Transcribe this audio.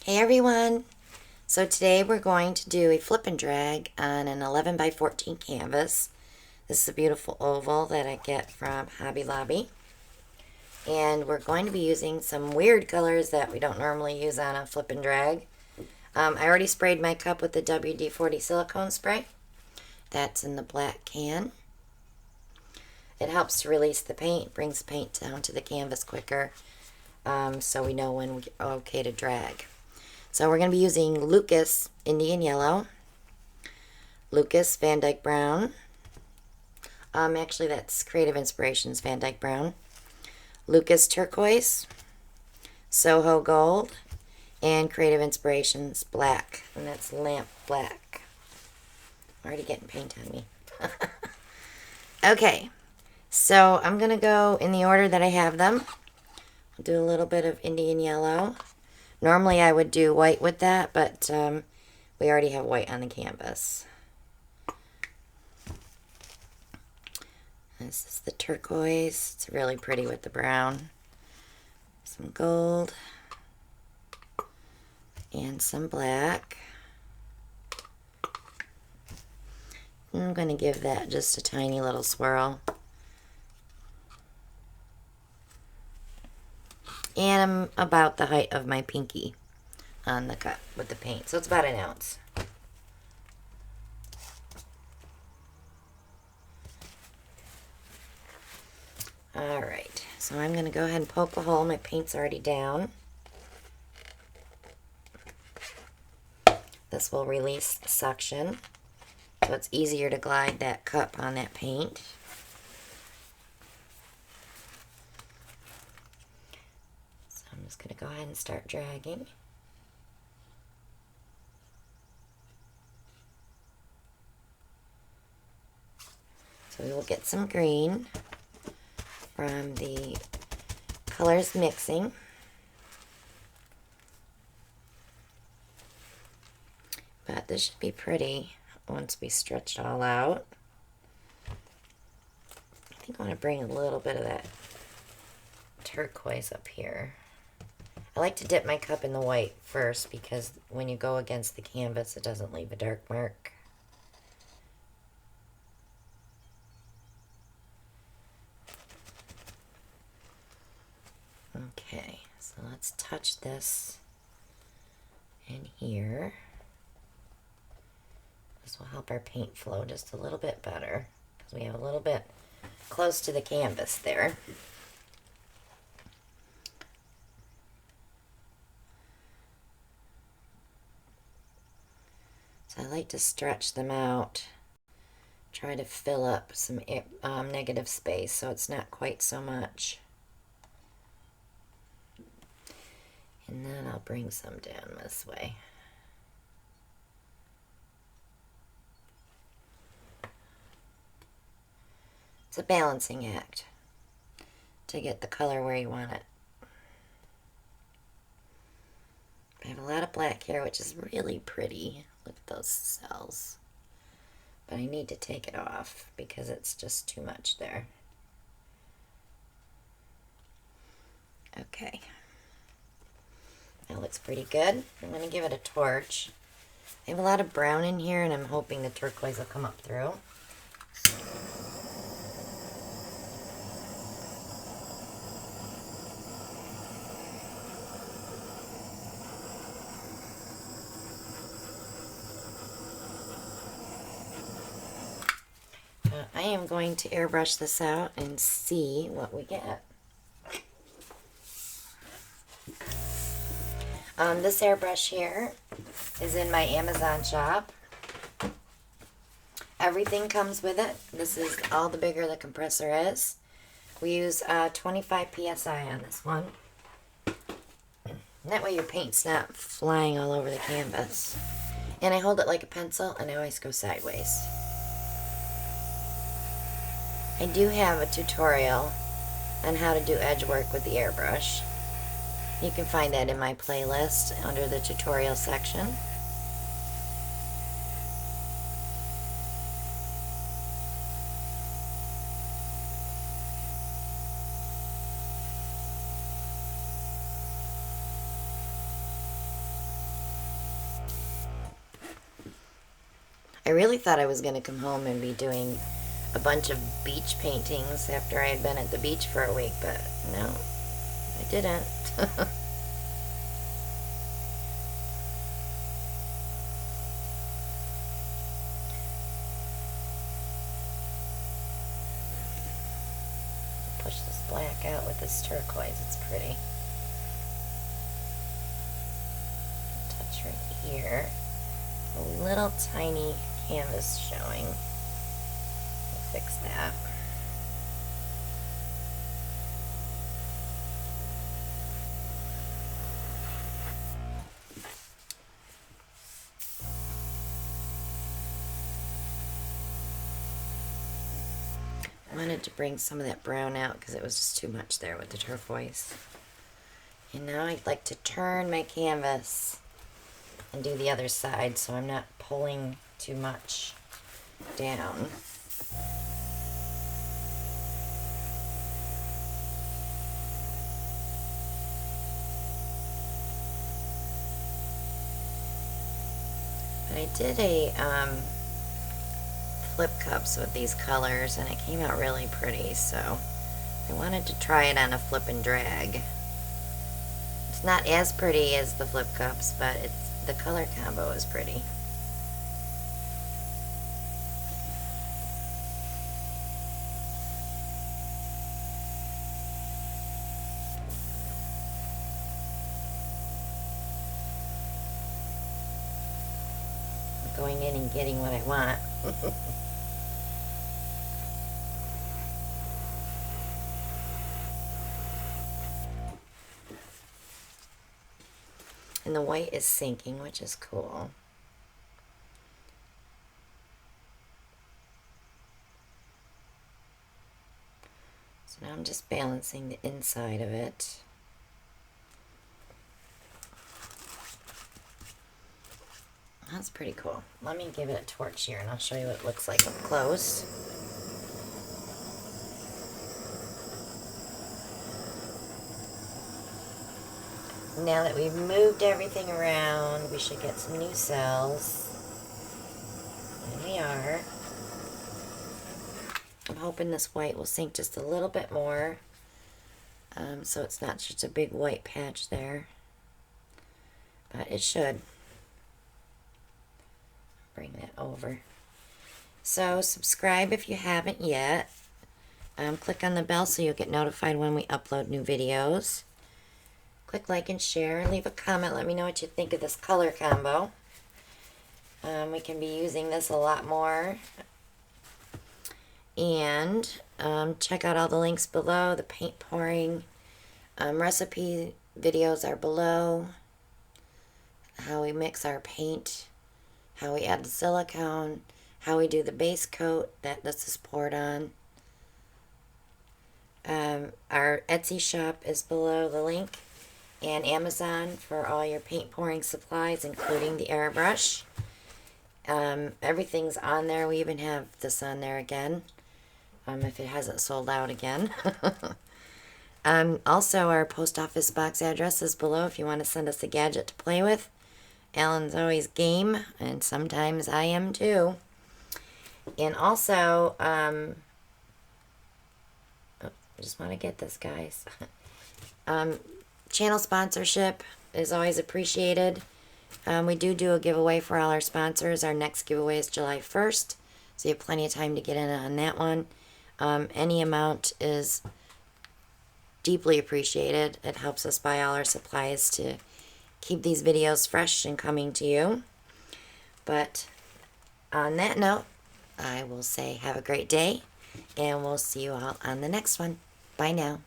Hey everyone! So today we're going to do a flip and drag on an 11 by 14 canvas. This is a beautiful oval that I get from Hobby Lobby. And we're going to be using some weird colors that we don't normally use on a flip and drag. I already sprayed my cup with the WD-40 silicone spray. That's in the black can. It helps to release the paint, brings the paint down to the canvas quicker, so we know when we're okay to drag. So we're going to be using Lucas Indian Yellow, Lucas Van Dyke Brown, actually that's Creative Inspirations Van Dyke Brown, Lucas Turquoise, Soho Gold, and Creative Inspirations Black, and that's Lamp Black. I'm already getting paint on me. Okay, so I'm going to go in the order that I have them. I'll do a little bit of Indian Yellow. Normally I would do white with that, but we already have white on the canvas. This is the turquoise. It's really pretty with the brown. Some gold. And some black. And I'm going to give that just a tiny little swirl. And I'm about the height of my pinky on the cup with the paint. So it's about an ounce. Alright, so I'm going to go ahead and poke a hole. My paint's already down. This will release suction, so it's easier to glide that cup on that paint. So I'm just going to go ahead and start dragging. So we will get some green from the colors mixing. But this should be pretty once we stretch it all out. I think I want to bring a little bit of that turquoise up here. I like to dip my cup in the white first because when you go against the canvas it doesn't leave a dark mark. Okay, so let's touch this in here. This will help our paint flow just a little bit better because we have a little bit close to the canvas there. So I like to stretch them out, try to fill up some negative space so it's not quite so much. And then I'll bring some down this way. It's a balancing act to get the color where you want it. I have a lot of black here, which is really pretty. Look at those cells. But I need to take it off because it's just too much there. Okay. That looks pretty good. I'm going to give it a torch. I have a lot of brown in here, and I'm hoping the turquoise will come up through. I am going to airbrush this out and see what we get. This airbrush here is in my Amazon shop. Everything comes with it. This is all the bigger the compressor is. We use 25 psi on this one. That way your paint's not flying all over the canvas. And I hold it like a pencil and I always go sideways. I do have a tutorial on how to do edge work with the airbrush. You can find that in my playlist under the tutorial section. really thought I was going to come home and be doing a bunch of beach paintings after I had been at the beach for a week, but no, I didn't. Push this black out with this turquoise, it's pretty. Touch right here. A little tiny canvas showing. We'll fix that. I wanted to bring some of that brown out because it was just too much there with the turquoise. And now I'd like to turn my canvas and do the other side so I'm not pulling too much down. But I did a flip cups with these colors and it came out really pretty, so I wanted to try it on a flip and drag. It's not as pretty as the flip cups, but the color combo is pretty. I'm going in and getting what I want. And the white is sinking, which is cool. So now I'm just balancing the inside of it. That's pretty cool. Let me give it a torch here and I'll show you what it looks like up close. Now that we've moved everything around, we should get some new cells. And we are. I'm hoping this white will sink just a little bit more, so it's not just a big white patch there. But it should. Bring that over. So subscribe if you haven't yet. Click on the bell so you'll get notified when we upload new videos. Click like and share. Leave a comment. Let me know what you think of this color combo. We can be using this a lot more. And check out all the links below. The paint pouring recipe videos are below. How we mix our paint. How we add the silicone. How we do the base coat that this is poured on. Our Etsy shop is below the link. And Amazon for all your paint pouring supplies, including the airbrush. Everything's on there. We even have this on there again, if it hasn't sold out again. Also, our post office box address is below if you want to send us a gadget to play with. Alan's always game, and sometimes I am too. And also, I just want to get this, guys. Channel sponsorship is always appreciated. We do a giveaway for all our sponsors. Our next giveaway is July 1st, so you have plenty of time to get in on that one. Any amount is deeply appreciated. It helps us buy all our supplies to keep these videos fresh and coming to you. But on that note, I will say have a great day, and we'll see you all on the next one. Bye now.